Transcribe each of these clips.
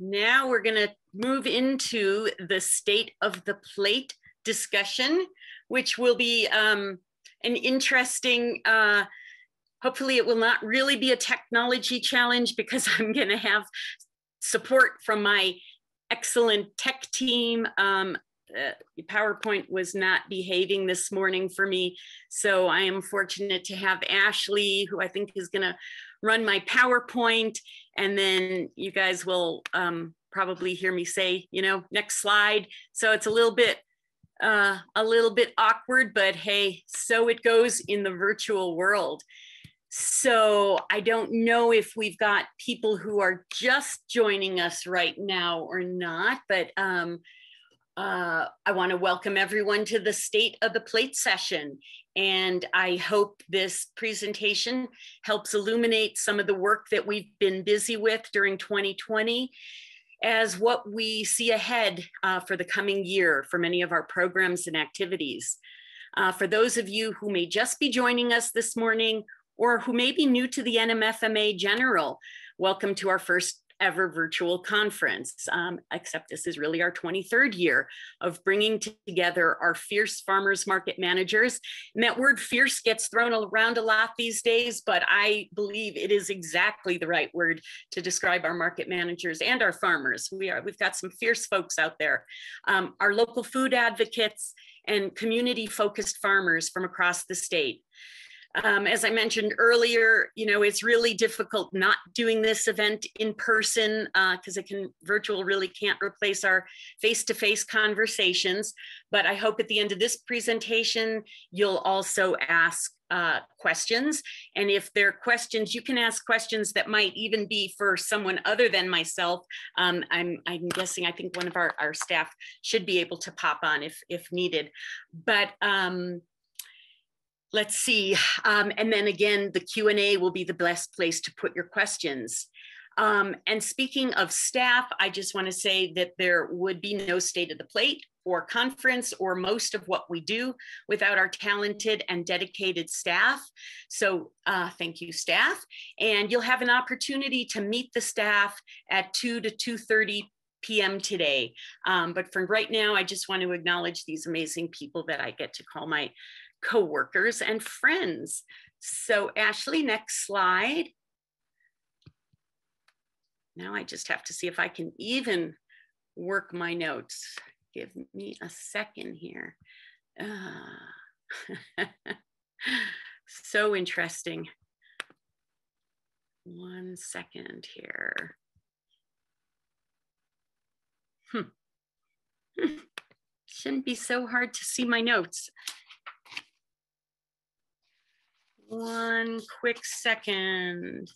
Now we're going to move into the state of the plate discussion, which will be an interesting, hopefully it will not really be a technology challenge because I'm going to have support from my excellent tech team. PowerPoint was not behaving this morning for me, so I am fortunate to have Ashley, who I think is going to run my PowerPoint, and then you guys will probably hear me say, you know, next slide. So it's a little bit awkward, but hey, so it goes in the virtual world. So I don't know if we've got people who are just joining us right now or not, but I want to welcome everyone to the State of the Plate session. And I hope this presentation helps illuminate some of the work that we've been busy with during 2020 as what we see ahead for the coming year for many of our programs and activities. For those of you who may just be joining us this morning or who may be new to the Nmfma General, welcome to our first ever virtual conference, except this is really our 23rd year of bringing together our fierce farmers market managers. And that word fierce gets thrown around a lot these days, but I believe it is exactly the right word to describe our market managers and our farmers. We've got some fierce folks out there. Our local food advocates and community-focused farmers from across the state. As I mentioned earlier, you know, it's really difficult not doing this event in person because virtual really can't replace our face-to-face conversations. But I hope at the end of this presentation, you'll also ask questions. And if there are questions, you can ask questions that might even be for someone other than myself. I'm guessing, I think one of our staff should be able to pop on if needed. But let's see, and then again, the Q&A will be the best place to put your questions. And speaking of staff, I just want to say that there would be no State of the Plate or conference or most of what we do without our talented and dedicated staff. So thank you, staff. And you'll have an opportunity to meet the staff at 2 to 2:30 p.m. today. But for right now, I just want to acknowledge these amazing people that I get to call my co-workers and friends. So Ashley, next slide. Now I just have to see if I can even work my notes. Give me a second here. So interesting. 1 second here. Shouldn't be so hard to see my notes. 1 quick second.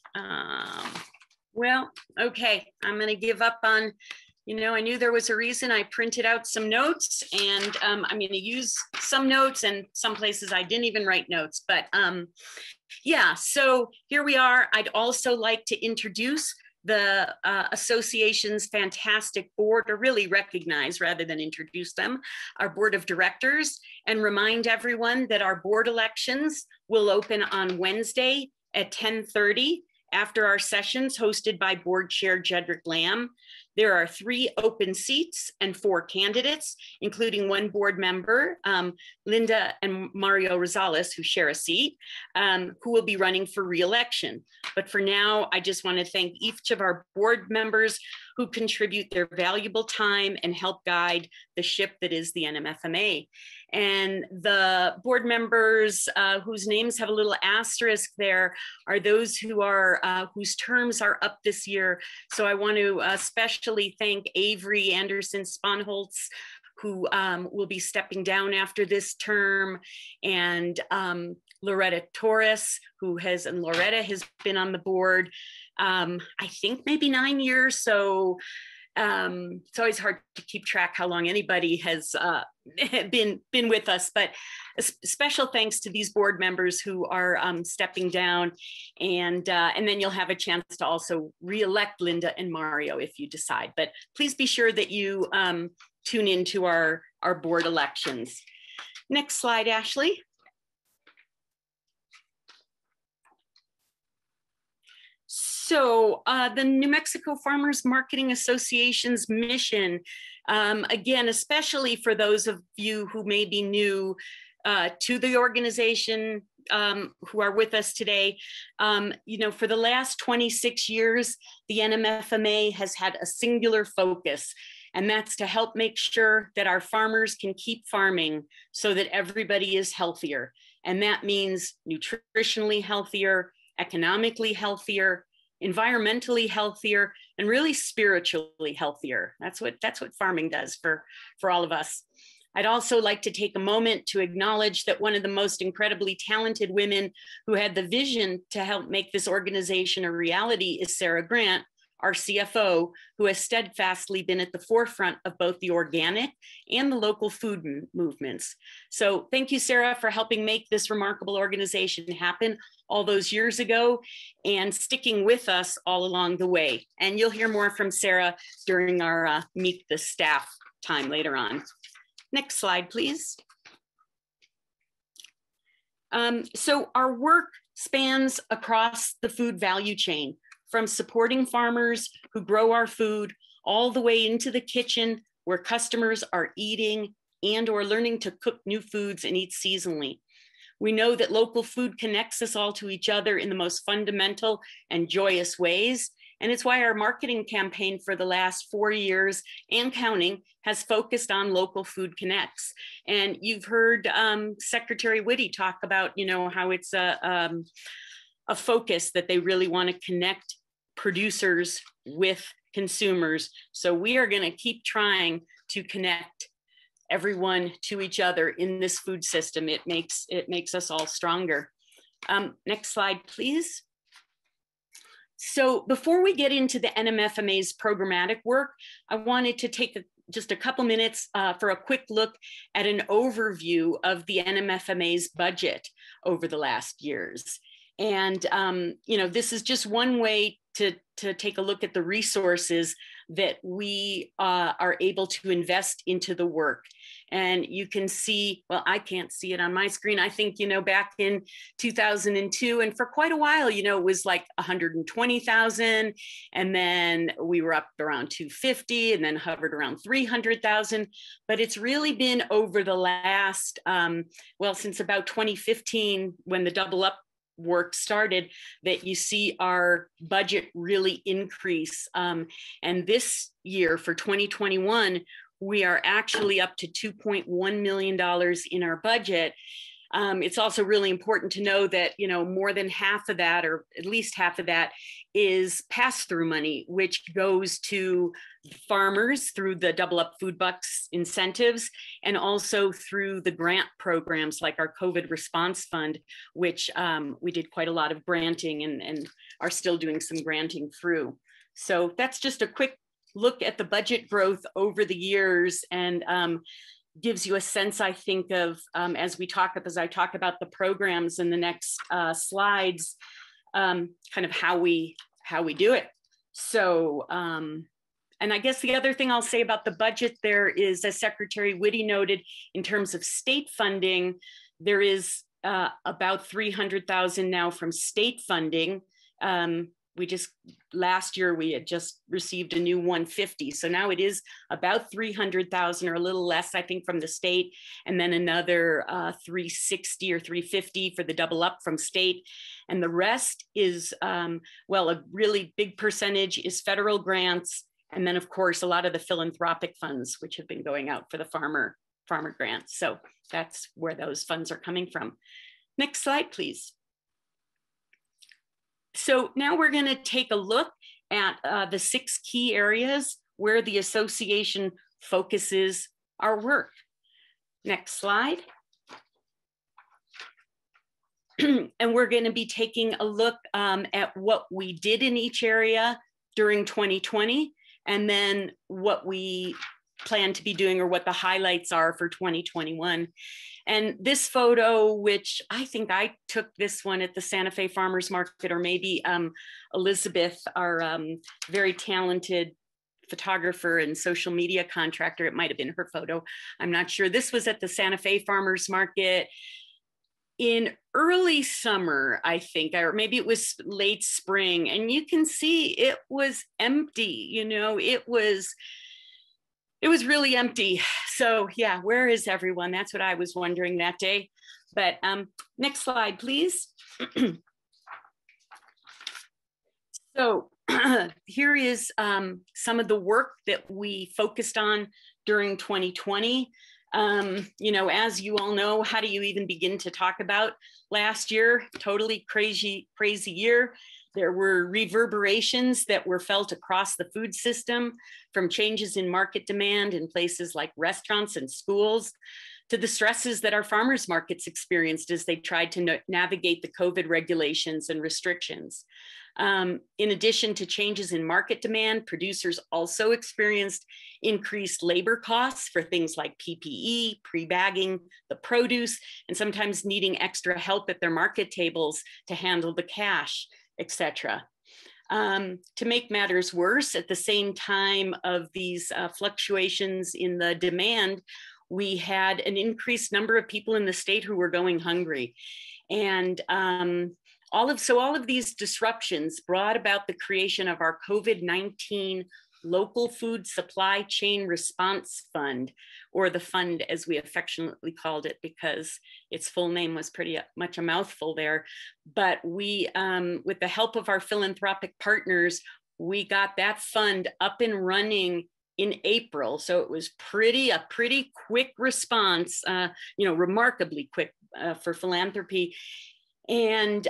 Well, okay, I'm gonna give up on, you know, I knew there was a reason I printed out some notes, and I'm gonna use some notes, and some places I didn't even write notes, but yeah, so here we are. I'd also like to introduce the association's fantastic board, or really recognize rather than introduce them, our board of directors, and remind everyone that our board elections will open on Wednesday at 10:30 after our sessions hosted by board chair Jedrick Lamb. There are 3 open seats and 4 candidates, including 1 board member, Linda and Mario Rosales, who share a seat, who will be running for re-election. But for now, I just want to thank each of our board members who contribute their valuable time and help guide the ship that is the Nmfma. And the board members whose names have a little asterisk there are those who are whose terms are up this year. So I want to especially thank Avery Anderson Sponholtz, who will be stepping down after this term, and Loretta Torres, and Loretta has been on the board, I think maybe 9 years. So it's always hard to keep track how long anybody has been with us, but a special thanks to these board members who are stepping down, and then you'll have a chance to also re-elect Linda and Mario if you decide. But please be sure that you tune into our board elections. Next slide, Ashley. So the New Mexico Farmers Marketing Association's mission, again, especially for those of you who may be new to the organization, who are with us today, for the last 26 years, the Nmfma has had a singular focus, and that's to help make sure that our farmers can keep farming so that everybody is healthier. And that means nutritionally healthier, economically healthier, environmentally healthier, and really spiritually healthier. That's what farming does for all of us. I'd also like to take a moment to acknowledge that one of the most incredibly talented women who had the vision to help make this organization a reality is Sarah Grant, our CFO, who has steadfastly been at the forefront of both the organic and the local food movements. So thank you, Sarah, for helping make this remarkable organization happen all those years ago and sticking with us all along the way. And you'll hear more from Sarah during our Meet the Staff time later on. Next slide, please. So our work spans across the food value chain, from supporting farmers who grow our food all the way into the kitchen where customers are eating and or learning to cook new foods and eat seasonally. We know that local food connects us all to each other in the most fundamental and joyous ways. And it's why our marketing campaign for the last 4 years and counting has focused on local food connects. And you've heard Secretary Whitty talk about, how it's a focus that they really want to connect producers with consumers. So we are going to keep trying to connect everyone to each other in this food system. It makes us all stronger. Next slide, please. So before we get into the Nmfma's programmatic work, I wanted to take just a couple minutes for a quick look at an overview of the Nmfma's budget over the last years. And this is just one way to take a look at the resources that we are able to invest into the work. And you can see, well, I can't see it on my screen. I think, back in 2002, and for quite a while, it was like 120,000. And then we were up around 250 and then hovered around 300,000. But it's really been over the last, since about 2015, when the Double Up work started, that you see our budget really increase. And this year for 2021, we are actually up to $2.1 million in our budget. It's also really important to know that, more than half of that, or at least half of that, is pass-through money, which goes to farmers through the Double Up Food Bucks incentives, and also through the grant programs like our COVID Response Fund, which we did quite a lot of granting and are still doing some granting through. So that's just a quick look at the budget growth over the years, and gives you a sense, I think, of as I talk about the programs in the next slides, kind of how we do it. So, and I guess the other thing I'll say about the budget there is, as Secretary Whitty noted, in terms of state funding, there is about 300,000 now from state funding. Last year we had just received a new 150. So now it is about 300,000 or a little less, I think, from the state, and then another 360 or 350 for the Double Up from state. And the rest is, a really big percentage is federal grants. And then of course, a lot of the philanthropic funds, which have been going out for the farmer grants. So that's where those funds are coming from. Next slide, please. So now we're going to take a look at the 6 key areas where the association focuses our work. Next slide. And we're going to be taking a look at what we did in each area during 2020, and then what we plan to be doing, or what the highlights are for 2021. And this photo, which I think I took this one at the Santa Fe Farmers Market, or maybe Elizabeth, our very talented photographer and social media contractor, it might have been her photo, I'm not sure. This was at the Santa Fe Farmers Market in early summer, I think, or maybe it was late spring, and you can see it was empty. You know, it was really empty. So yeah, where is everyone? That's what I was wondering that day. But next slide, please. So here is some of the work that we focused on during 2020. You know, as you all know, how do you even begin to talk about last year? Totally crazy year. There were reverberations that were felt across the food system, from changes in market demand in places like restaurants and schools, to the stresses that our farmers markets experienced as they tried to navigate the COVID regulations and restrictions. In addition to changes in market demand, producers also experienced increased labor costs for things like PPE, pre-bagging the produce, and sometimes needing extra help at their market tables to handle the cash, etc. To make matters worse, at the same time of these fluctuations in the demand, we had an increased number of people in the state who were going hungry. And all of these disruptions brought about the creation of our COVID-19 Local Food Supply Chain Response Fund, or the fund as we affectionately called it, because its full name was pretty much a mouthful there. But we, with the help of our philanthropic partners, we got that fund up and running in April. So it was a pretty quick response, you know, remarkably quick for philanthropy. And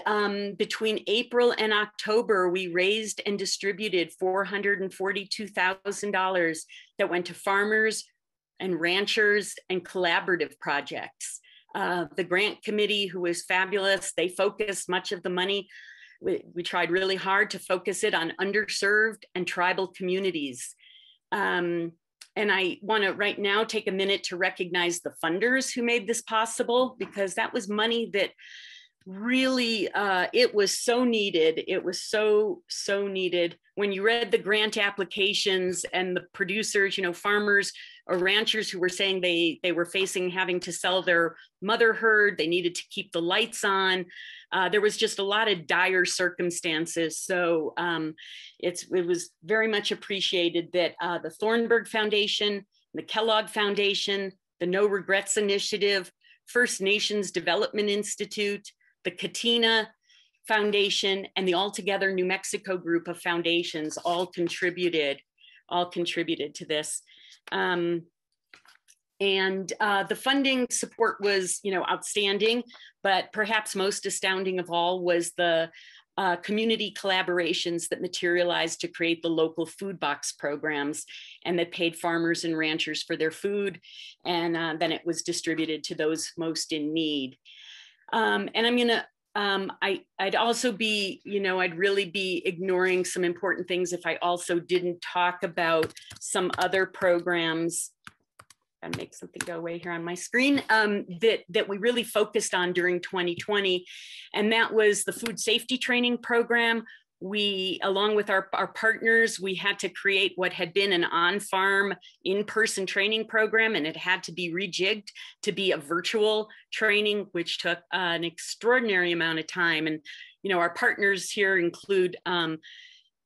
between April and October, we raised and distributed $442,000 that went to farmers and ranchers and collaborative projects. The grant committee, who was fabulous, they focused much of the money. We tried really hard to focus it on underserved and tribal communities. And I want to right now take a minute to recognize the funders who made this possible, because that was money that really, it was so needed. It was so needed. When you read the grant applications and the producers, you know, farmers or ranchers who were saying they were facing having to sell their mother herd, they needed to keep the lights on. There was just a lot of dire circumstances. So it was very much appreciated that the Thornburg Foundation, the Kellogg Foundation, the No Regrets Initiative, First Nations Development Institute, the Katina Foundation, and the Altogether New Mexico group of foundations all contributed to this. And the funding support was, you know, outstanding, but perhaps most astounding of all was the community collaborations that materialized to create the local food box programs, and that paid farmers and ranchers for their food, and then it was distributed to those most in need. And I'm gonna, I'd also be, you know, I'd really be ignoring some important things if I also didn't talk about some other programs. I'll make something go away here on my screen, that we really focused on during 2020. And that was the food safety training program. We, along with our partners, we had to create what had been an on-farm, in-person training program, and it had to be rejigged to be a virtual training, which took an extraordinary amount of time. And, you know, our partners here include New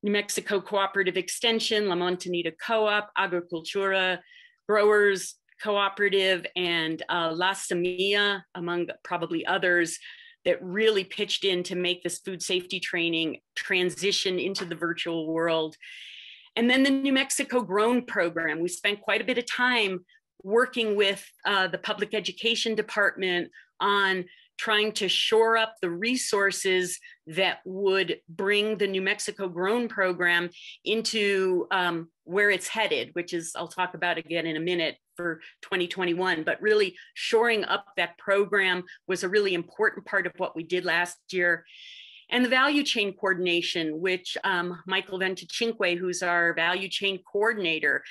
Mexico Cooperative Extension, La Montanita Co-op, Agricultura, Growers Cooperative, and La Semilla, among probably others, that really pitched in to make this food safety training transition into the virtual world. And then the New Mexico Grown program. We spent quite a bit of time working with the public education department on trying to shore up the resources that would bring the New Mexico Grown program into where it's headed, which is, I'll talk about again in a minute, for 2021, but really shoring up that program was a really important part of what we did last year. And the value chain coordination, which Michael Ventacinque, who's our value chain coordinator,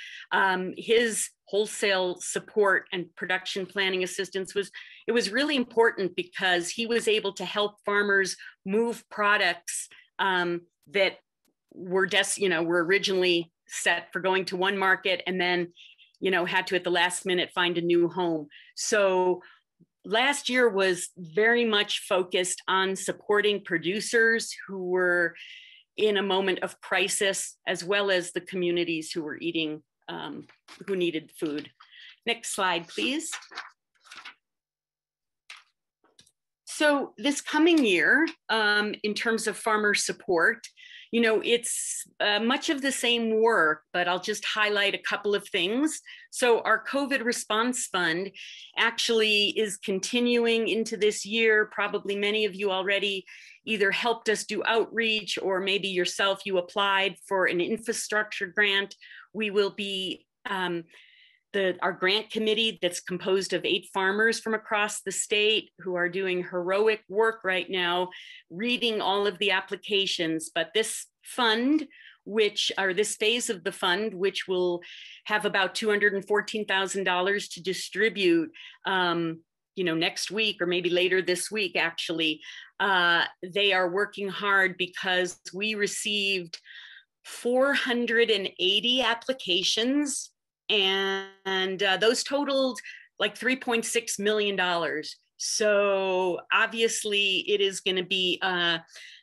his wholesale support and production planning assistance was really important, because he was able to help farmers move products that were were originally set for going to one market, and then, you know, had to at the last minute find a new home. So last year was very much focused on supporting producers who were in a moment of crisis, as well as the communities who were eating, who needed food. Next slide, please. So this coming year, in terms of farmer support, you know, it's much of the same work, but I'll just highlight a couple of things. So our COVID response fund actually is continuing into this year. Probably many of you already either helped us do outreach, or maybe yourself, you applied for an infrastructure grant. We will be, our grant committee that's composed of 8 farmers from across the state who are doing heroic work right now, reading all of the applications. But this fund, this phase of the fund, which will have about $214,000 to distribute, you know, next week or maybe later this week, actually, they are working hard because we received 480 applications, and those totaled like $3.6 million. So obviously it is going to be,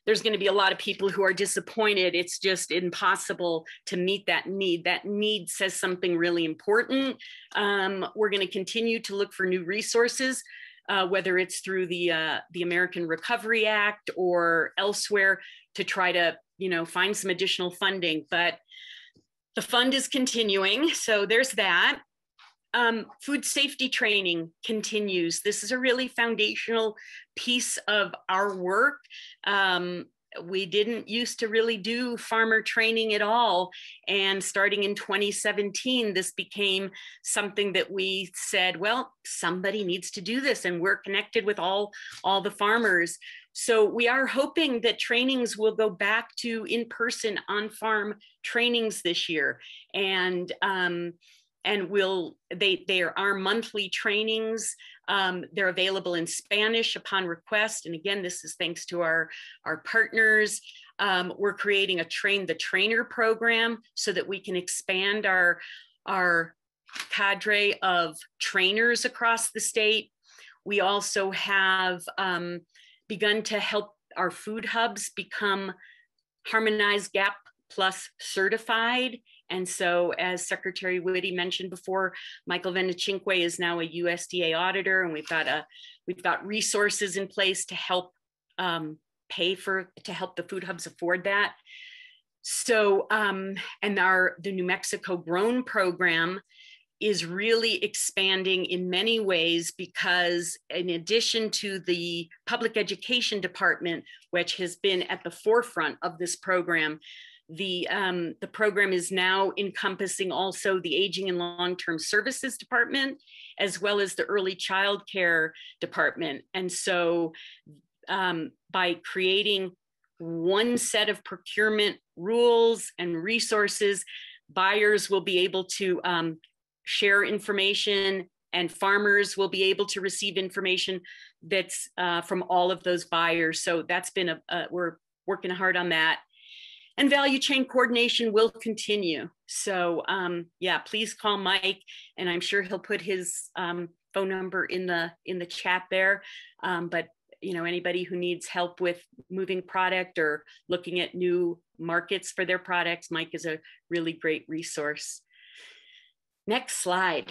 there's going to be a lot of people who are disappointed. It's just impossible to meet that need. That need says something really important. We're going to continue to look for new resources, whether it's through the American Recovery Act or elsewhere, to try to, you know, find some additional funding. But the fund is continuing, so there's that. Food safety training continues. This is a really foundational piece of our work. We didn't used to really do farmer training at all. And starting in 2017, this became something that we said, well, somebody needs to do this. And we're connected with all the farmers. So we are hoping that trainings will go back to in-person on-farm trainings this year. And they are monthly trainings. They're available in Spanish upon request. And again, this is thanks to our partners. We're creating a Train the Trainer program so that we can expand our cadre of trainers across the state. We also have begun to help our food hubs become Harmonized GAP Plus certified. And so, as Secretary Whitty mentioned before, Michael Venechinque is now a USDA auditor, and we've got resources in place to help to help the food hubs afford that. So, and the New Mexico Grown program is really expanding in many ways, because in addition to the public education department, which has been at the forefront of this program, the program is now encompassing also the Aging and Long-Term Services Department, as well as the Early Child Care Department. And so by creating one set of procurement rules and resources, buyers will be able to share information, and farmers will be able to receive information that's from all of those buyers. So that's been we're working hard on that. And value chain coordination will continue. So yeah, please call Mike, and I'm sure he'll put his phone number in the chat there. But you know, anybody who needs help with moving product or looking at new markets for their products, Mike is a really great resource. Next slide.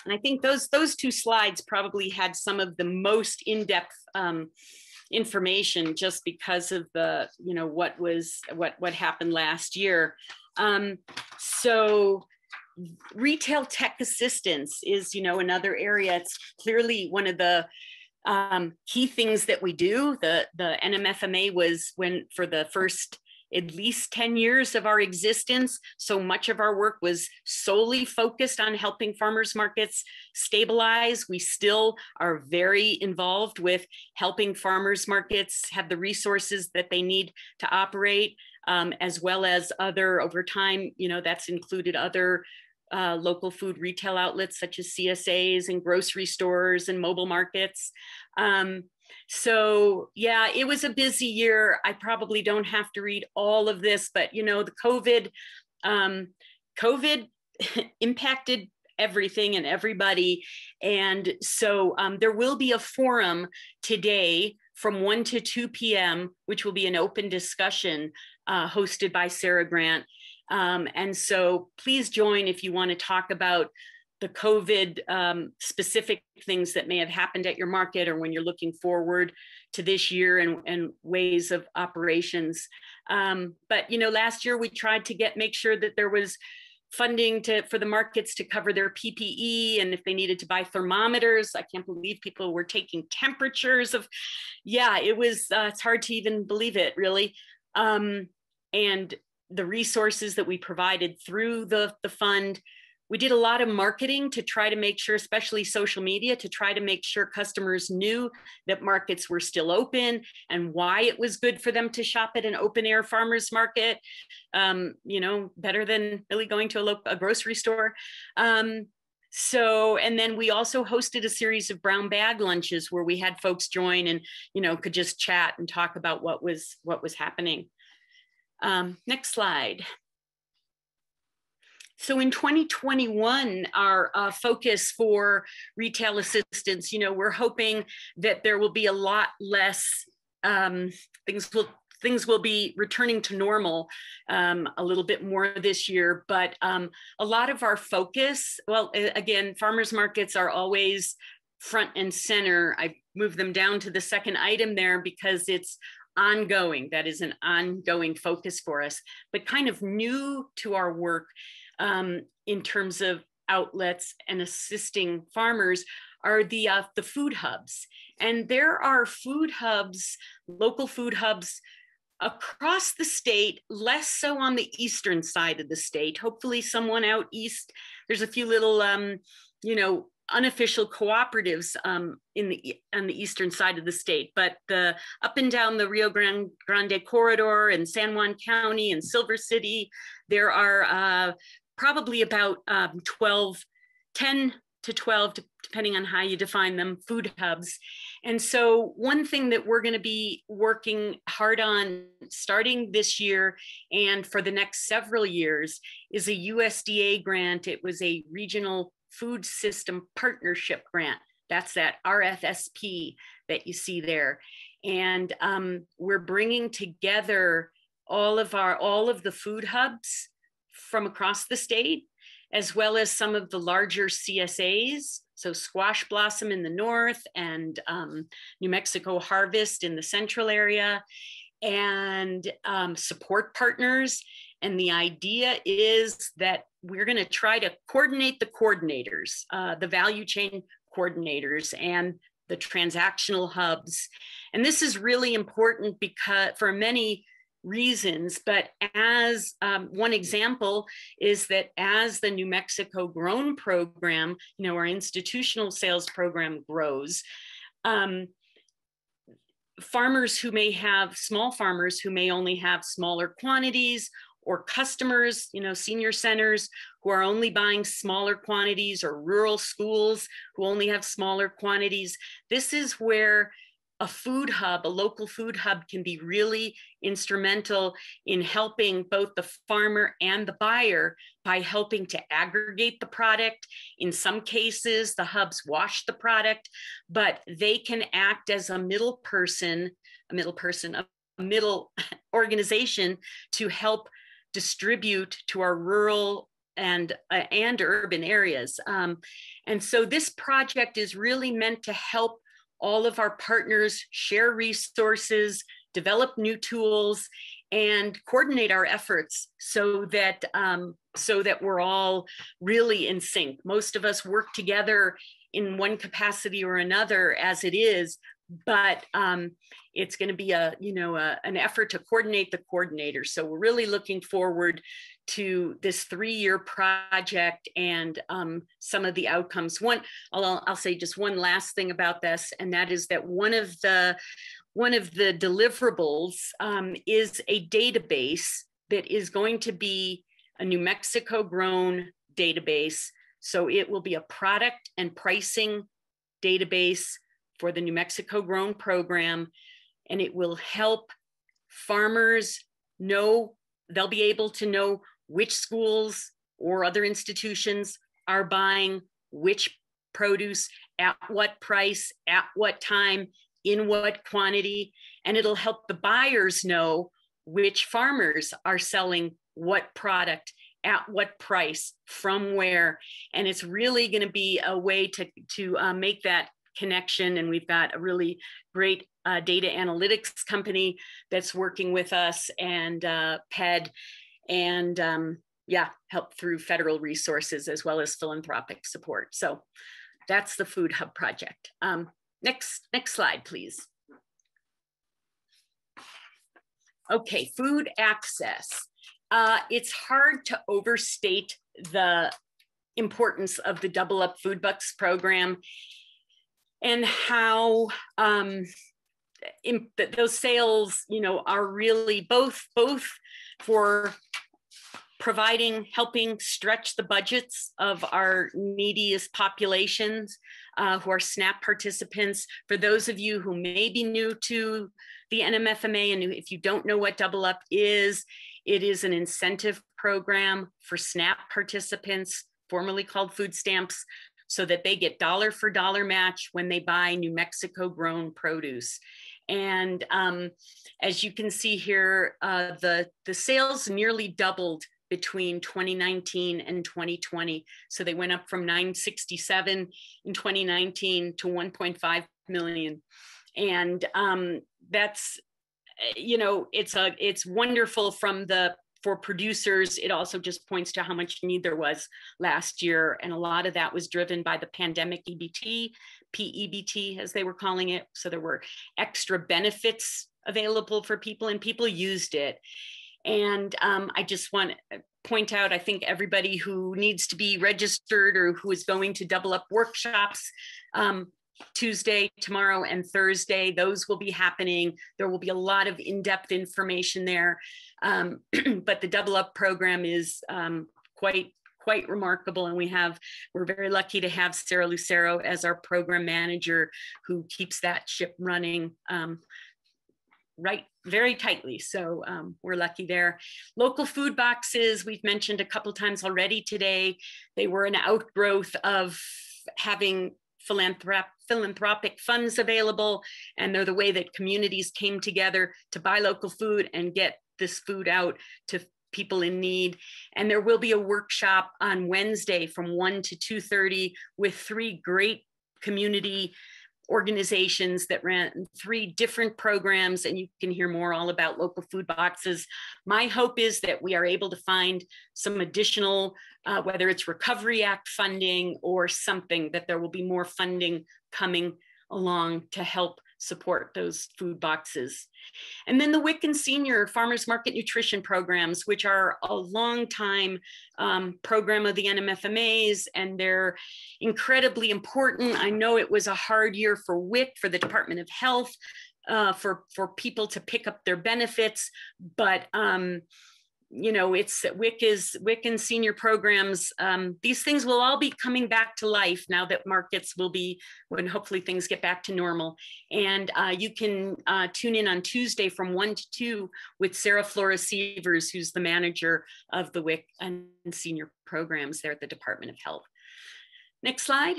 And I think those 2 slides probably had some of the most in-depth information, just because of the, you know, what happened last year. So retail tech assistance is, you know, another area. It's clearly one of the key things that we do. The Nmfma was for the first at least 10 years of our existence. So much of our work was solely focused on helping farmers markets stabilize. We still are very involved with helping farmers markets have the resources that they need to operate, as well as over time, you know, that's included other local food retail outlets such as CSAs and grocery stores and mobile markets. So yeah, it was a busy year. I probably don't have to read all of this, but you know, the COVID impacted everything and everybody. And so there will be a forum today from 1 to 2 p.m., which will be an open discussion hosted by Sarah Grant. And so please join if you want to talk about the COVID specific things that may have happened at your market, or when you're looking forward to this year and ways of operations. But last year we tried to make sure that there was funding for the markets to cover their PPE, and if they needed to buy thermometers. I can't believe people were taking temperatures of, it was, it's hard to even believe it, really. And the resources that we provided through the fund, we did a lot of marketing to try to make sure, especially social media, to try to make sure customers knew that markets were still open and why it was good for them to shop at an open air farmers market, better than really going to a grocery store. And then we also hosted a series of brown bag lunches where we had folks join and, could just chat and talk about what was happening. Next slide. So in 2021, our focus for retail assistance, we're hoping that there will be a lot less, things will be returning to normal a little bit more this year, but a lot of our focus, again, farmers markets are always front and center. I moved them down to the second item there because it's ongoing. That is an ongoing focus for us, but kind of new to our work in terms of outlets and assisting farmers are the food hubs. And there are food hubs, local food hubs across the state, less so on the eastern side of the state. Hopefully someone out east, there's a few little, unofficial cooperatives on the eastern side of the state, but up and down the Rio Grande corridor and San Juan County and Silver City, there are probably about 10 to 12, depending on how you define them, food hubs. And so one thing that we're going to be working hard on starting this year and for the next several years is a USDA grant. It was a Regional Food System Partnership Grant. That's that RFSP that you see there. And we're bringing together all of the food hubs from across the state, as well as some of the larger CSAs. So Squash Blossom in the north and New Mexico Harvest in the central area, and support partners. And the idea is that we're going to try to coordinate the coordinators, the value chain coordinators and the transactional hubs. And this is really important because for many reasons, but as one example is that as the New Mexico Grown program, our institutional sales program grows, farmers who may have, small farmers who may only have smaller quantities, or customers, senior centers who are only buying smaller quantities, or rural schools who only have smaller quantities. This is where a food hub, a local food hub, can be really instrumental in helping both the farmer and the buyer by helping to aggregate the product. In some cases, the hubs wash the product, but they can act as a middle organization to help distribute to our rural and urban areas. And so this project is really meant to help all of our partners share resources, develop new tools, and coordinate our efforts so that we're all really in sync. Most of us work together in one capacity or another as it is, but it's going to be an effort to coordinate the coordinators. So we're really looking forward to this 3-year project and some of the outcomes. I'll say just one last thing about this, and that is that one of the deliverables is a database that is going to be a New Mexico grown database. So it will be a product and pricing database for the New Mexico Grown program, and it will help farmers know, they'll be able to know which schools or other institutions are buying which produce, at what price, at what time, in what quantity, and it'll help the buyers know which farmers are selling what product at what price from where. And it's really going to be a way to make that connection. And we've got a really great data analytics company that's working with us, and PED, and yeah, help through federal resources as well as philanthropic support. So that's the Food Hub project. Next slide, please. Okay, food access. It's hard to overstate the importance of the Double Up Food Bucks program, and how those sales, are really both for providing, helping stretch the budgets of our neediest populations who are SNAP participants. For those of you who may be new to the Nmfma, and if you don't know what Double Up is, it is an incentive program for SNAP participants, formerly called food stamps, so that they get dollar for dollar match when they buy New Mexico grown produce. And as you can see here, the sales nearly doubled between 2019 and 2020. So they went up from 967 in 2019 to 1.5 million. And that's, it's wonderful for producers. It also just points to how much need there was last year. And a lot of that was driven by the pandemic EBT, PEBT, as they were calling it. So there were extra benefits available for people, and people used it. And I just want to point out, I think everybody who needs to be registered or who is going to Double Up workshops, Tuesday, tomorrow, and Thursday, those will be happening. There will be a lot of in-depth information there. But the Double Up program is quite remarkable. And we're very lucky to have Sarah Lucero as our program manager, who keeps that ship running very tightly. So we're lucky there. Local food boxes, we've mentioned a couple times already today. They were an outgrowth of having philanthropic funds available, and they're the way that communities came together to buy local food and get this food out to people in need. And there will be a workshop on Wednesday from 1 to 2:30 with 3 great community organizations that ran 3 different programs, and you can hear more all about local food boxes. My hope is that we are able to find some additional, whether it's Recovery Act funding or something, that there will be more funding coming along to help support those food boxes. And then the WIC and Senior Farmers Market Nutrition Programs, which are a long time program of the Nmfma's, and they're incredibly important. I know it was a hard year for WIC, for the Department of Health, for people to pick up their benefits, but it's WIC and senior programs. These things will all be coming back to life now that markets will be, when hopefully things get back to normal. And you can tune in on Tuesday from 1 to 2 with Sarah Flores-Sievers, who's the manager of the WIC and senior programs there at the Department of Health. Next slide.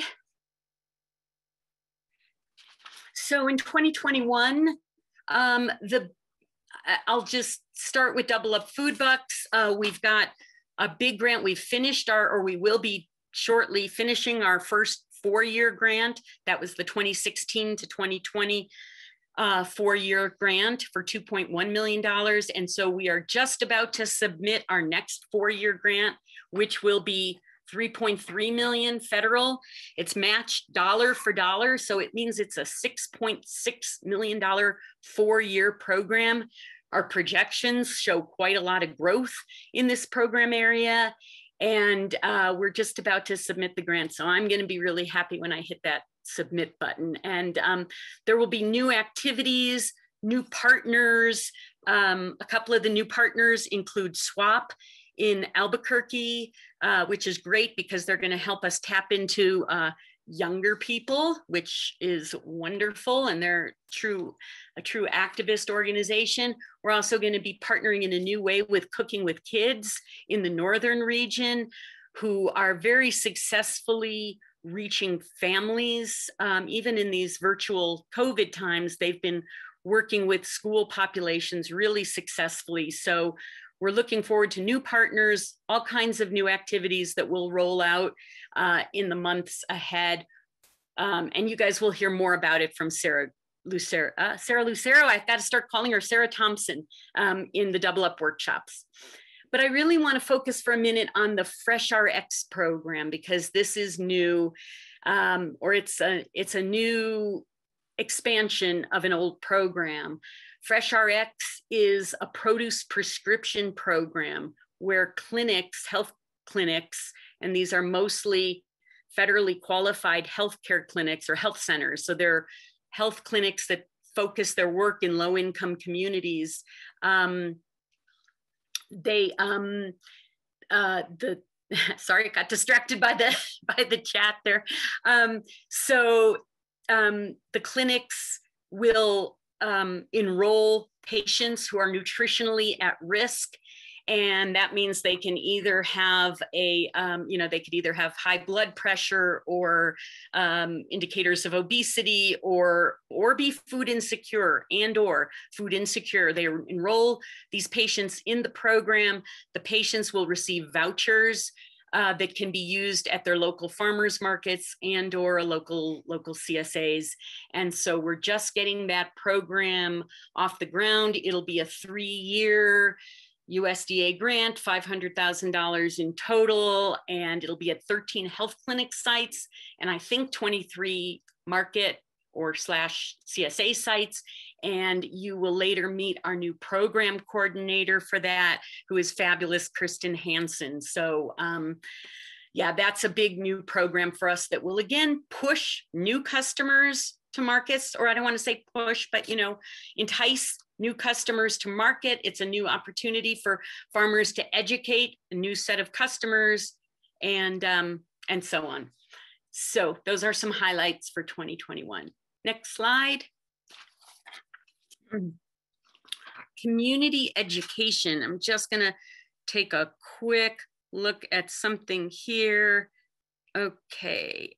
So in 2021, I'll just start with Double Up Food Bucks. We've got a big grant. We've finished we will be shortly finishing our first 4-year grant. That was the 2016 to 2020 4-year grant for $2.1 million. And so we are just about to submit our next 4-year grant, which will be $3.3 million federal. It's matched dollar for dollar. So it means it's a $6.6 million 4-year program. Our projections show quite a lot of growth in this program area. And we're just about to submit the grant. So I'm going to be really happy when I hit that submit button. And there will be new activities, new partners. A couple of the new partners include SWAP in Albuquerque, which is great because they're going to help us tap into younger people, which is wonderful, and they're a true activist organization. We're also going to be partnering in a new way with Cooking with Kids in the northern region. who are very successfully reaching families. Even in these virtual COVID times, they've been working with school populations really successfully. So we're looking forward to new partners, all kinds of new activities that will roll out in the months ahead. And you guys will hear more about it from Sarah Lucero. I've got to start calling her Sarah Thompson in the Double Up workshops. But I really want to focus for a minute on the Fresh RX program, because this is new, or it's a new expansion of an old program. Fresh RX is a produce prescription program where clinics, health clinics, and these are mostly federally qualified healthcare clinics or health centers. So they're health clinics that focus their work in low-income communities. Sorry, I got distracted by the chat there. The clinics will enroll patients who are nutritionally at risk. And that means they can either have they could either have high blood pressure or indicators of obesity or be food insecure or food insecure. They enroll these patients in the program. The patients will receive vouchers that can be used at their local farmers markets and or local CSAs. And so we're just getting that program off the ground. It'll be a 3-year USDA grant, $500,000 in total, and it'll be at 13 health clinic sites, and I think 23 market or / CSA sites. And you will later meet our new program coordinator for that, who is fabulous, Kristen Hansen. So yeah, that's a big new program for us that will again push new customers to markets, or I don't want to say push, but entice new customers to market. It's a new opportunity for farmers to educate a new set of customers, and so on. So those are some highlights for 2021. Next slide. Community education. I'm just gonna take a quick look at something here. Okay.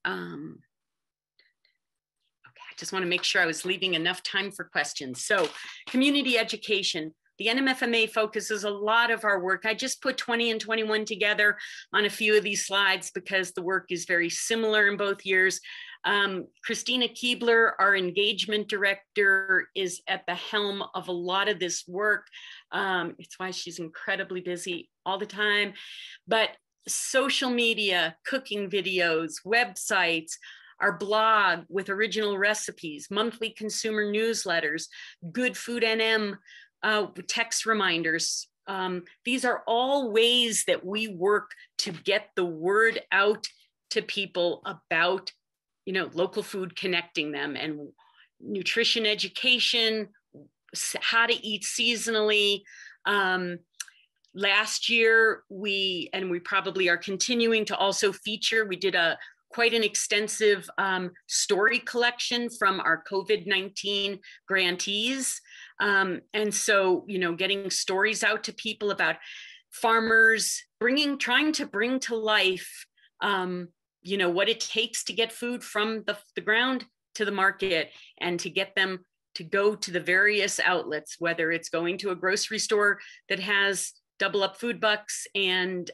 I just want to make sure I was leaving enough time for questions. So community education, the Nmfma focuses a lot of our work. I just put 20 and 21 together on a few of these slides because the work is very similar in both years. Christina Keebler, our engagement director, is at the helm of a lot of this work. It's why she's incredibly busy all the time. But social media, cooking videos, websites, our blog with original recipes, monthly consumer newsletters, Good Food NM text reminders. These are all ways that we work to get the word out to people about, local food, connecting them, and nutrition education, how to eat seasonally. Last year, we probably are continuing to also feature, we did quite an extensive story collection from our COVID-19 grantees. And so, getting stories out to people about farmers, trying to bring to life, what it takes to get food from the ground to the market, and to get them to go to the various outlets, whether it's going to a grocery store that has Double Up food bucks and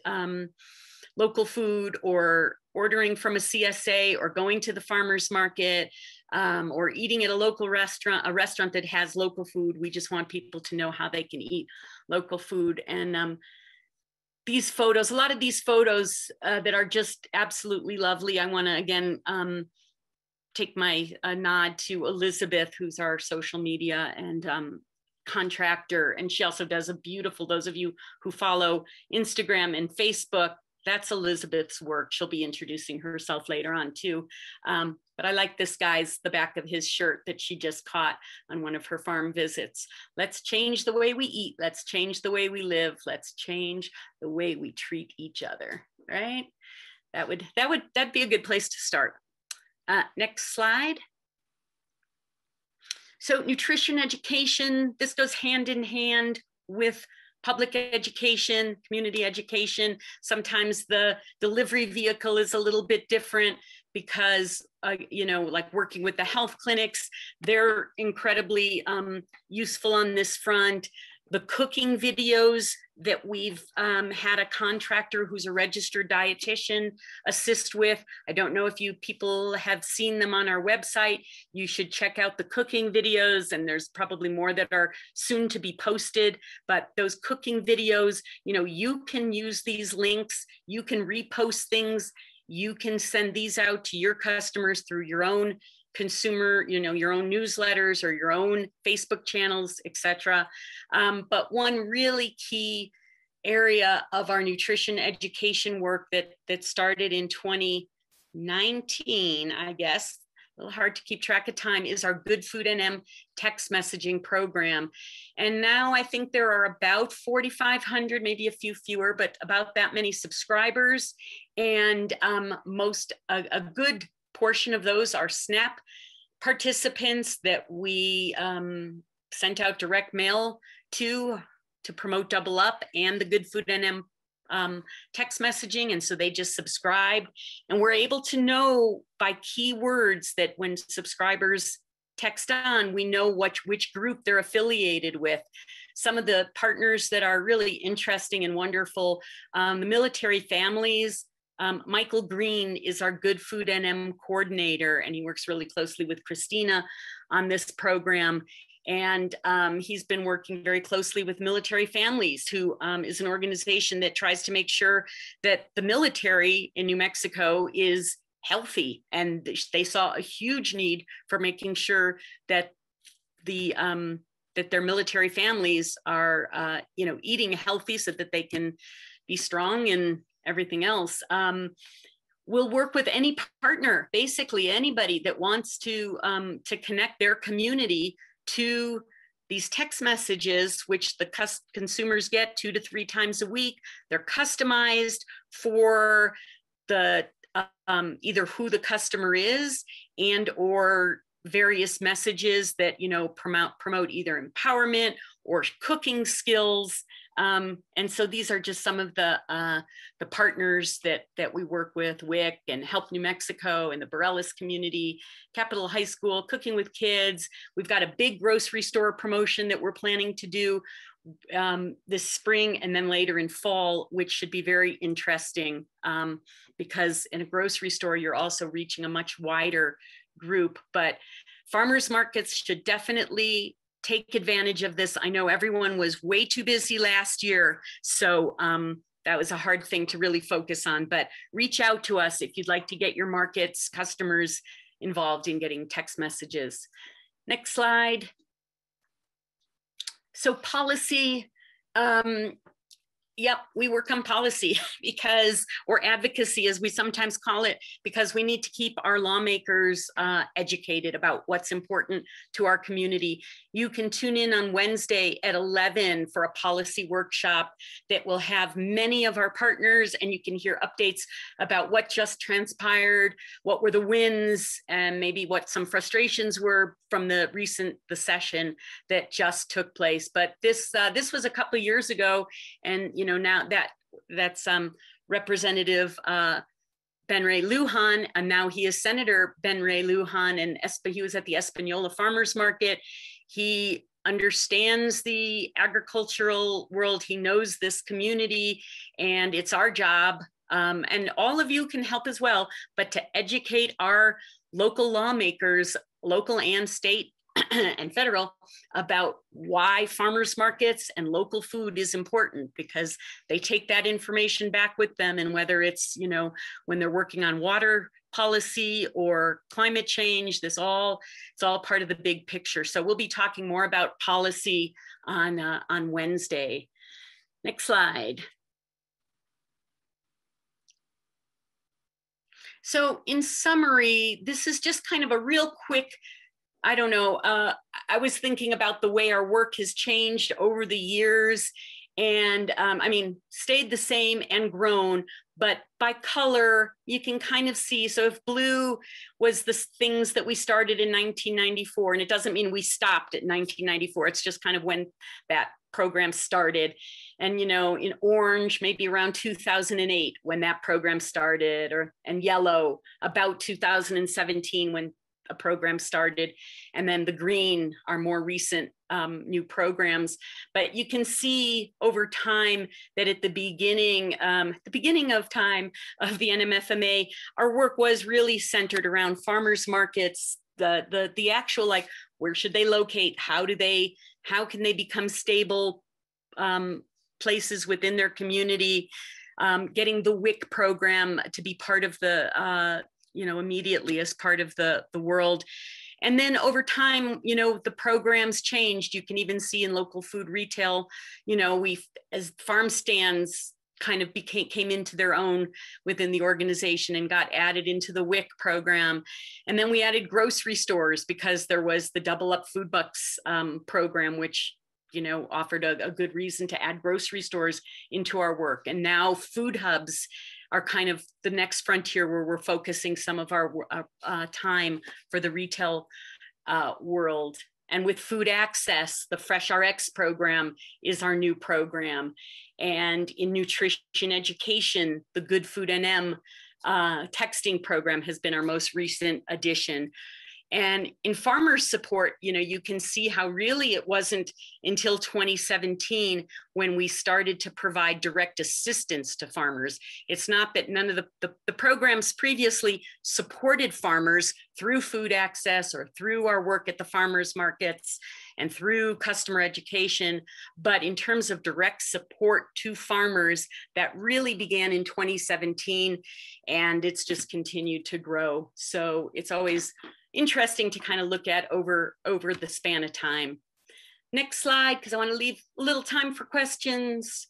local food, or ordering from a CSA, or going to the farmer's market, or eating at a local restaurant, a restaurant that has local food. We just want people to know how they can eat local food. And these photos, a lot of these photos that are just absolutely lovely. I want to again take my nod to Elizabeth, who's our social media and contractor. And she also does a beautiful, those of you who follow Instagram and Facebook, that's Elizabeth's work. She'll be introducing herself later on too. But I like this guy's, the back of his shirt that she just caught on one of her farm visits. Let's change the way we eat. Let's change the way we live. Let's change the way we treat each other, right? That'd be a good place to start. Next slide. So nutrition education, this goes hand in hand with public education, community education. Sometimes the delivery vehicle is a little bit different because, you know, like working with the health clinics, they're incredibly useful on this front. The cooking videos that we've had a contractor who's a registered dietitian assist with. I don't know if you people have seen them on our website. You should check out the cooking videos, and there's probably more that are soon to be posted. But those cooking videos, you know, you can use these links, you can repost things, you can send these out to your customers through your own consumer, you know, your own newsletters or your own Facebook channels, etc. But one really key area of our nutrition education work that started in 2019, I guess, a little hard to keep track of time, is our Good Food NM text messaging program. And now I think there are about 4,500, maybe a few fewer, but about that many subscribers. And a good portion of those are SNAP participants that we sent out direct mail to promote Double Up and the Good Food NM text messaging. And so they just subscribe, and we're able to know by keywords that when subscribers text on, we know which group they're affiliated with. Some of the partners that are really interesting and wonderful, the military families. Michael Green is our Good Food NM coordinator, and he works really closely with Christina on this program. And he's been working very closely with Military Families, who is an organization that tries to make sure that the military in New Mexico is healthy. And they saw a huge need for making sure that that their military families are, you know, eating healthy so that they can be strong and everything else. We'll work with any partner, basically anybody that wants to connect their community to these text messages, which the consumers get 2 to 3 times a week. They're customized for the either who the customer is and or various messages that, you know, promote either empowerment or cooking skills. And so these are just some of the partners that we work with, WIC and Help New Mexico and the Bareilles community, Capitol High School, Cooking with Kids. We've got a big grocery store promotion that we're planning to do this spring and then later in fall, which should be very interesting because in a grocery store, you're also reaching a much wider group. But farmers markets should definitely take advantage of this. I know everyone was way too busy last year, so that was a hard thing to really focus on, but reach out to us if you'd like to get your markets, customers involved in getting text messages. Next slide. So policy, yep, we work on policy because, or advocacy as we sometimes call it, because we need to keep our lawmakers educated about what's important to our community. You can tune in on Wednesday at 11 for a policy workshop that will have many of our partners, and you can hear updates about what just transpired, what were the wins, and maybe what some frustrations were from the session that just took place. But this was a couple of years ago, and you know, now that's Representative Ben Ray Lujan, and now he is Senator Ben Ray Lujan, and he was at the Espanola Farmers Market. He understands the agricultural world. He knows this community, and it's our job, and all of you can help as well, but to educate our local lawmakers, local and state and federal, about why farmers markets and local food is important, because they take that information back with them. And whether it's, you know, when they're working on water policy or climate change, it's all part of the big picture. So we'll be talking more about policy on Wednesday. Next slide. So in summary, this is just kind of a real quick, I don't know, I was thinking about the way our work has changed over the years, and I mean, stayed the same and grown, but by color, you can kind of see. So if blue was the things that we started in 1994, and it doesn't mean we stopped at 1994, it's just kind of when that program started. And, you know, in orange, maybe around 2008 when that program started, and yellow, about 2017 when a program started. And then the green are more recent new programs. But you can see over time that at the beginning of time of the Nmfma, our work was really centered around farmers markets, the actual, like, where should they locate? How can they become stable places within their community? Getting the WIC program to be part of the, you know, immediately as part of the world. And then over time, you know, the programs changed. You can even see in local food retail, you know, as farm stands kind of came into their own within the organization and got added into the WIC program. And then we added grocery stores because there was the Double Up Food Bucks program, which, you know, offered a good reason to add grocery stores into our work. And now food hubs are kind of the next frontier where we're focusing some of our time for the retail world. And with food access, the Fresh RX program is our new program. And in nutrition education, the Good Food NM texting program has been our most recent addition. And in farmer support, you know, you can see how really it wasn't until 2017 when we started to provide direct assistance to farmers. It's not that none of the programs previously supported farmers through food access or through our work at the farmers markets and through customer education, but in terms of direct support to farmers, that really began in 2017, and it's just continued to grow. So it's always interesting to kind of look at over the span of time. Next slide, because I want to leave a little time for questions.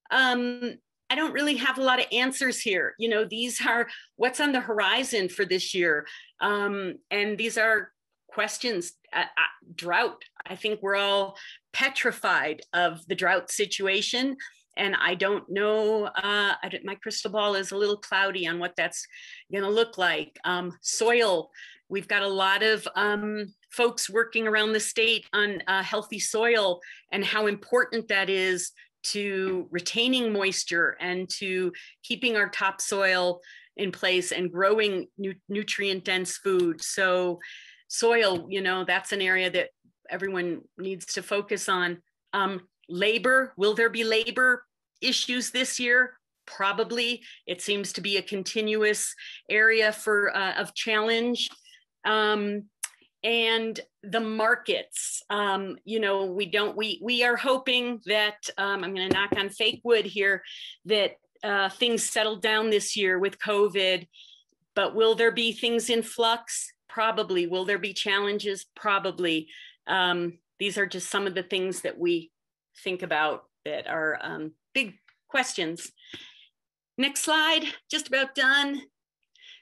I don't really have a lot of answers here. You know, these are what's on the horizon for this year. And these are questions. Drought. I think we're all petrified of the drought situation. And I don't know, my crystal ball is a little cloudy on what that's going to look like. Soil. We've got a lot of folks working around the state on healthy soil and how important that is to retaining moisture and to keeping our topsoil in place and growing nutrient-dense food. So soil, you know, that's an area that everyone needs to focus on. Labor, will there be labor issues this year? Probably. It seems to be a continuous area of challenge. And the markets, you know, we are hoping that, I'm going to knock on fake wood here, that things settle down this year with COVID, but will there be things in flux? Probably. Will there be challenges? Probably. These are just some of the things that we think about that are big questions. Next slide, just about done.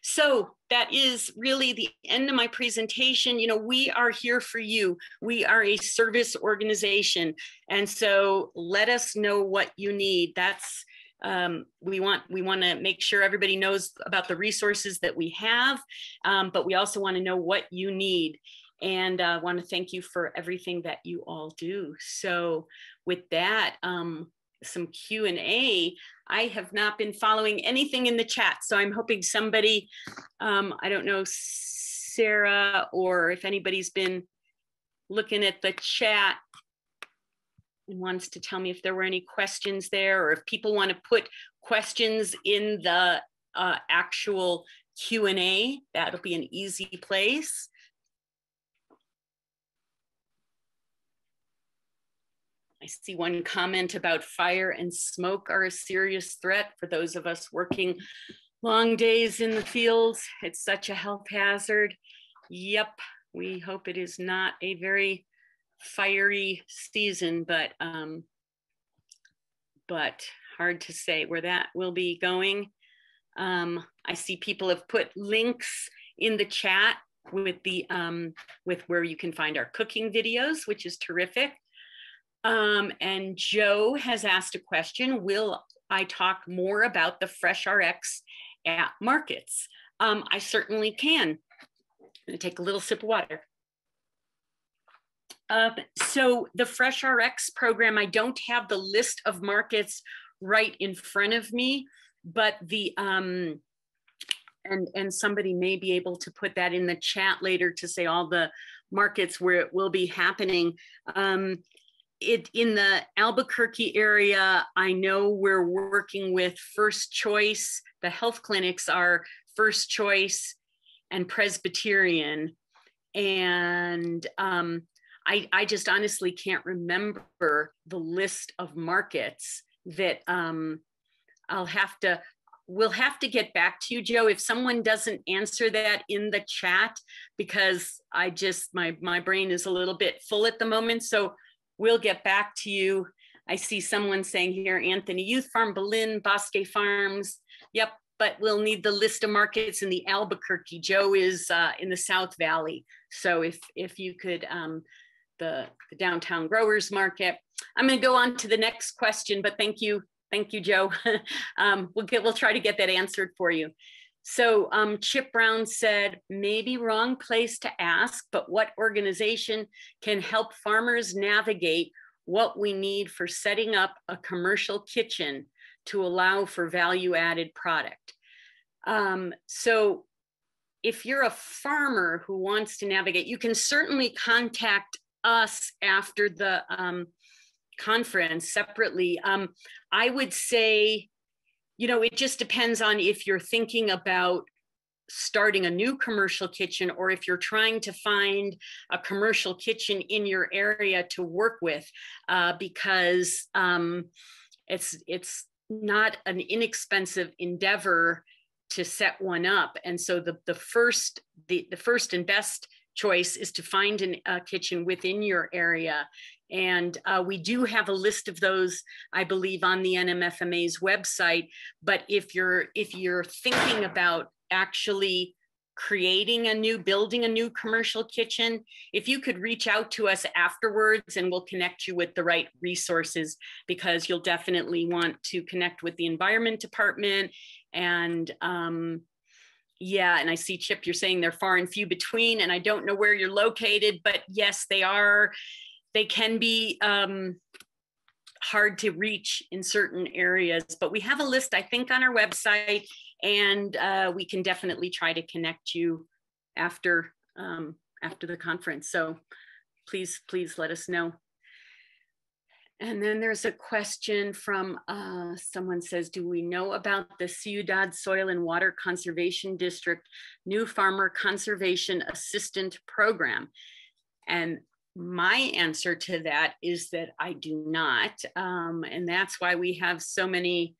So that is really the end of my presentation. You know, we are here for you. We are a service organization. And so let us know what you need. That's, we want to make sure everybody knows about the resources that we have, but we also want to know what you need. And I want to thank you for everything that you all do. So with that, some Q&A. I have not been following anything in the chat, so I'm hoping somebody, I don't know, Sarah, or if anybody's been looking at the chat and wants to tell me if there were any questions there, or if people want to put questions in the actual Q&A, that'll be an easy place. I see one comment about fire and smoke are a serious threat for those of us working long days in the fields. It's such a health hazard. Yep, we hope it is not a very fiery season, but hard to say where that will be going. I see people have put links in the chat with the with where you can find our cooking videos, which is terrific. And Joe has asked a question, will I talk more about the Fresh RX at markets? I certainly can. I'm gonna take a little sip of water. So the Fresh RX program, I don't have the list of markets right in front of me, but the and somebody may be able to put that in the chat later to say all the markets where it will be happening. In the Albuquerque area, I know we're working with First Choice. The health clinics are First Choice and Presbyterian. And I just honestly can't remember the list of markets that we'll have to get back to you, Joe, if someone doesn't answer that in the chat, because my brain is a little bit full at the moment. So we'll get back to you. I see someone saying here, Anthony, Youth Farm, Berlin, Bosque Farms. Yep, but we'll need the list of markets in the Albuquerque. Joe is in the South Valley. So if you could, the Downtown Growers Market. I'm gonna go on to the next question, but thank you, Joe. We'll try to get that answered for you. So Chip Brown said, maybe wrong place to ask, but what organization can help farmers navigate what we need for setting up a commercial kitchen to allow for value-added product? So if you're a farmer who wants to navigate, you can certainly contact us after the conference separately. I would say, it just depends on if you're thinking about starting a new commercial kitchen or if you're trying to find a commercial kitchen in your area to work with, because it's not an inexpensive endeavor to set one up. And so the first and best choice is to find a kitchen within your area. And we do have a list of those, I believe, on the Nmfma's website. But if you're thinking about actually building a new commercial kitchen, if you could reach out to us afterwards and we'll connect you with the right resources, because you'll definitely want to connect with the environment department. And yeah, and I see, Chip, you're saying they're far and few between, and I don't know where you're located, but yes, they are. They can be hard to reach in certain areas, but we have a list, I think, on our website, and we can definitely try to connect you after the conference. So please let us know. And then there's a question from someone says, do we know about the Ciudad Soil and Water Conservation District New Farmer Conservation Assistant Program? And my answer to that is that I do not. And that's why we have so many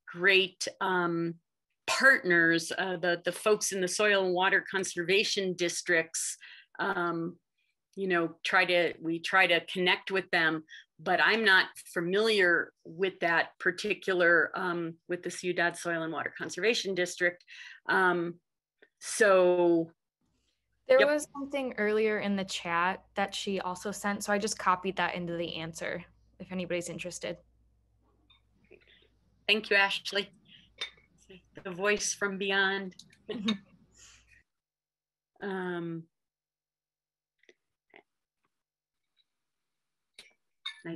great partners, the folks in the soil and water conservation districts. We try to connect with them, but I'm not familiar with that particular, with the Ciudad Soil and Water Conservation District. There was something earlier in the chat that she also sent, so I just copied that into the answer if anybody's interested. Thank you, Ashley. The voice from beyond.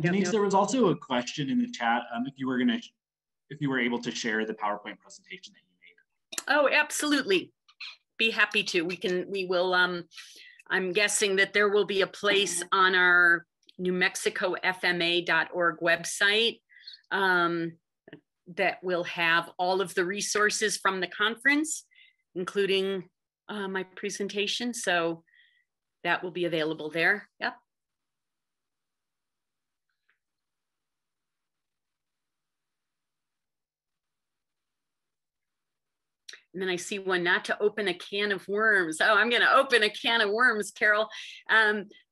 Denise, there was also a question in the chat if you were able to share the PowerPoint presentation that you made. Oh, absolutely. Be happy to. We will. I'm guessing that there will be a place on our NewMexicoFMA.org website that will have all of the resources from the conference, including my presentation. So that will be available there. Yep. And then I see one, not to open a can of worms. Oh, I'm going to open a can of worms, Carol.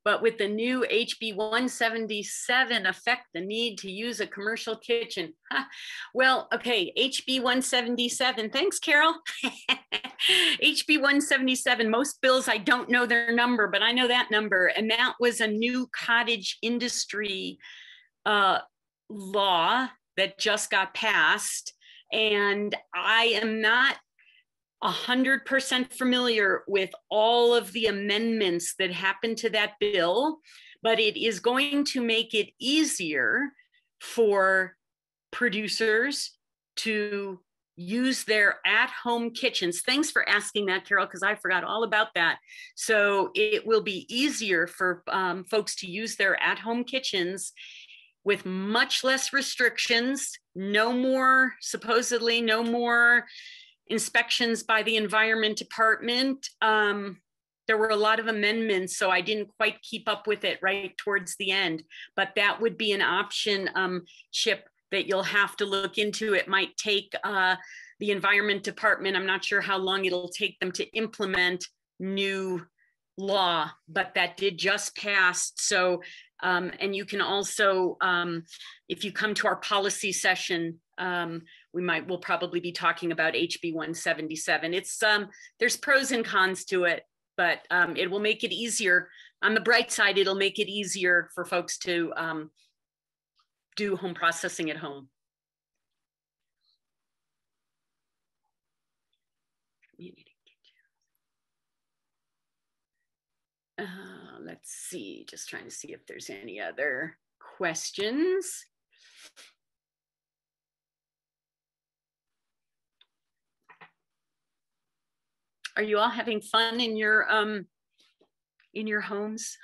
But with the new HB 177 affect the need to use a commercial kitchen? Well, okay, HB 177. Thanks, Carol. HB 177, most bills, I don't know their number, but I know that number. And that was a new cottage industry law that just got passed. And I am not 100% familiar with all of the amendments that happened to that bill, but it is going to make it easier for producers to use their at-home kitchens. Thanks for asking that, Carol, because I forgot all about that. So it will be easier for folks to use their at-home kitchens with much less restrictions, no more, supposedly, no more inspections by the Environment Department. There were a lot of amendments, so I didn't quite keep up with it right towards the end, but that would be an option, Chip, that you'll have to look into. It might take the Environment Department, I'm not sure how long it'll take them to implement new law, but that did just pass. So, and you can also, if you come to our policy session, we'll probably be talking about HB 177. It's, there's pros and cons to it, but it will make it easier. On the bright side, it'll make it easier for folks to do home processing at home. Let's see, just trying to see if there's any other questions. Are you all having fun in your homes?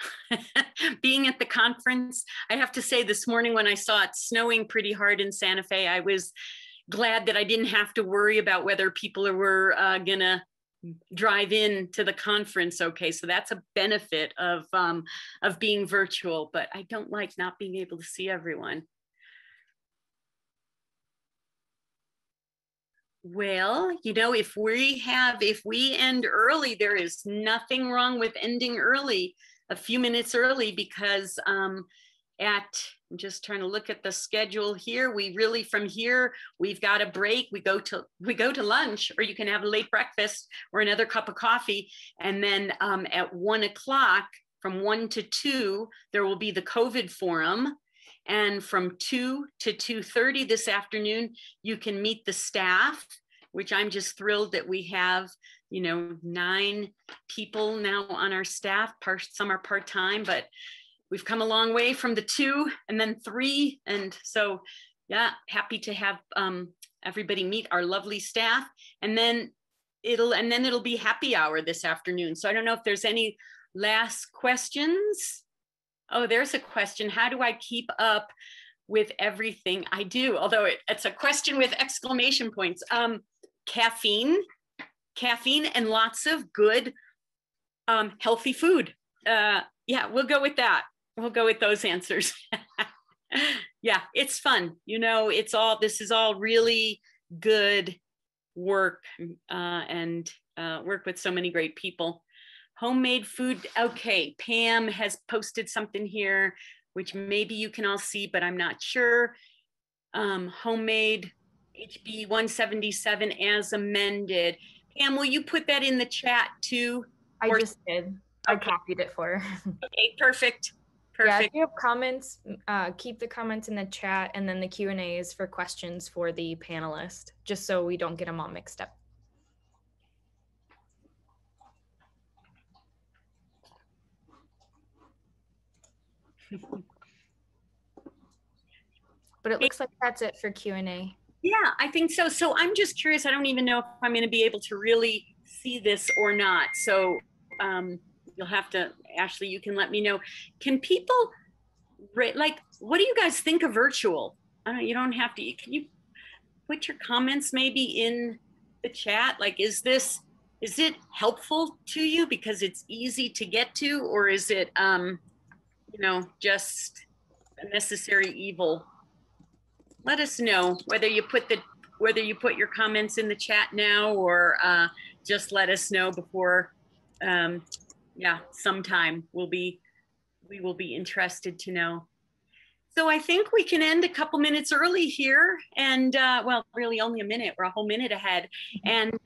Being at the conference, I have to say this morning when I saw it snowing pretty hard in Santa Fe, I was glad that I didn't have to worry about whether people were gonna drive in to the conference. Okay, so that's a benefit of being virtual, but I don't like not being able to see everyone. Well, you know, if we end early, there is nothing wrong with ending early, a few minutes early, because I'm just trying to look at the schedule here. We really, from here, we've got a break. We go to lunch, or you can have a late breakfast or another cup of coffee. And then at 1 o'clock, from 1 to 2, there will be the COVID forum. And from 2 to 2:30 this afternoon, you can meet the staff, which I'm just thrilled that we have, you know, 9 people now on our staff. Some are part-time, but we've come a long way from the 2 and then 3. And so, yeah, happy to have everybody meet our lovely staff. And then it'll be happy hour this afternoon. So I don't know if there's any last questions. Oh, there's a question. How do I keep up with everything I do? Although it's a question with exclamation points. Caffeine and lots of good, healthy food. Yeah, we'll go with that. We'll go with those answers. Yeah, it's fun. You know, this is all really good work and work with so many great people. Homemade food. Okay, Pam has posted something here, which maybe you can all see, but I'm not sure. Homemade HB 177 as amended. Pam, will you put that in the chat too? I just did. I copied it for her. Okay, perfect. Yeah, if you have comments, keep the comments in the chat, and then the Q&A is for questions for the panelist, just so we don't get them all mixed up. But it looks like that's it for Q&A. Yeah, I think so. So I'm just curious. I don't even know if I'm going to be able to really see this or not. So you'll have to, Ashley, you can let me know. Can people, like, what do you guys think of virtual? I don't, you don't have to, can you put your comments maybe in the chat? Like, is it helpful to you because it's easy to get to, or is it, you know, just a necessary evil? Let us know whether you put your comments in the chat now, or just let us know before, yeah, sometime we will be interested to know. So I think we can end a couple minutes early here, and well, really only a minute. We're a whole minute ahead, and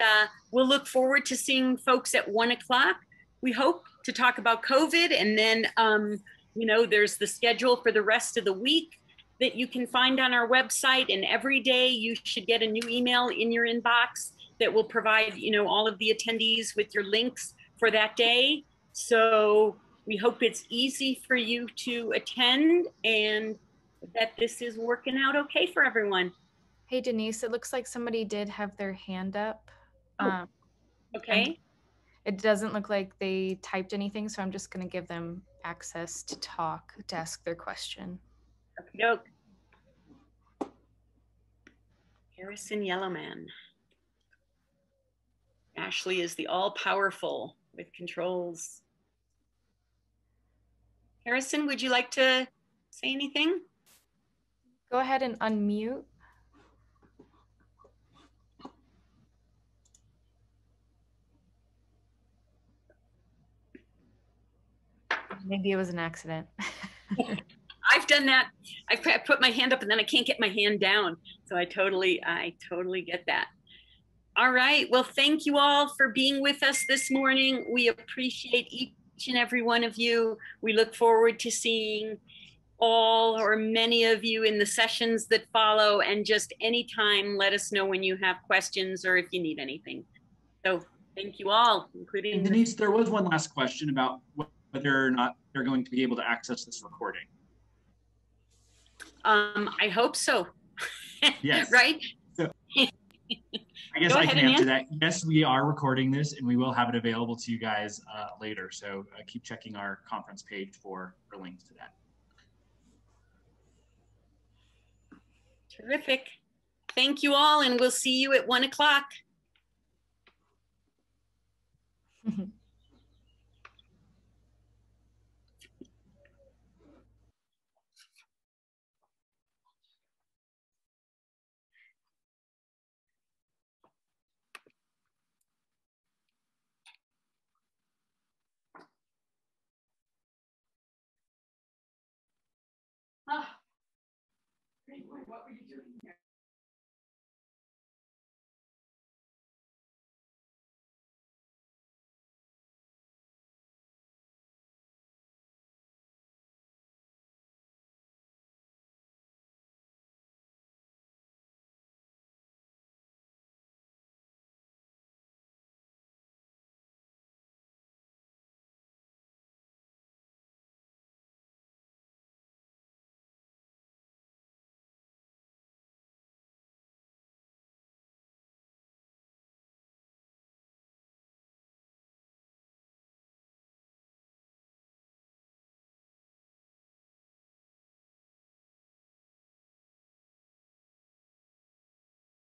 we'll look forward to seeing folks at 1 o'clock. We hope to talk about COVID, and then you know, there's the schedule for the rest of the week that you can find on our website, and every day you should get a new email in your inbox that will provide, you know, all of the attendees with your links for that day. So we hope it's easy for you to attend and that this is working out okay for everyone. Hey, Denise, it looks like somebody did have their hand up. Oh, okay. It doesn't look like they typed anything, so I'm just going to give them access to talk, to ask their question. Okey-doke. Harrison Yellowman. Ashley is the all-powerful with controls. Harrison, would you like to say anything? Go ahead and unmute. Maybe it was an accident. I've done that. I've put my hand up and then I can't get my hand down. So I totally get that. All right. Well, thank you all for being with us this morning. We appreciate each and every one of you. We look forward to seeing all or many of you in the sessions that follow, and just anytime, let us know when you have questions or if you need anything. So thank you all, including— And Denise, there was one last question about whether or not they're going to be able to access this recording. I hope so. Yes. Right? So I guess I can answer that. Yes, we are recording this and we will have it available to you guys later. So keep checking our conference page for links to that. Terrific. Thank you all, and we'll see you at 1 o'clock. What were you doing here?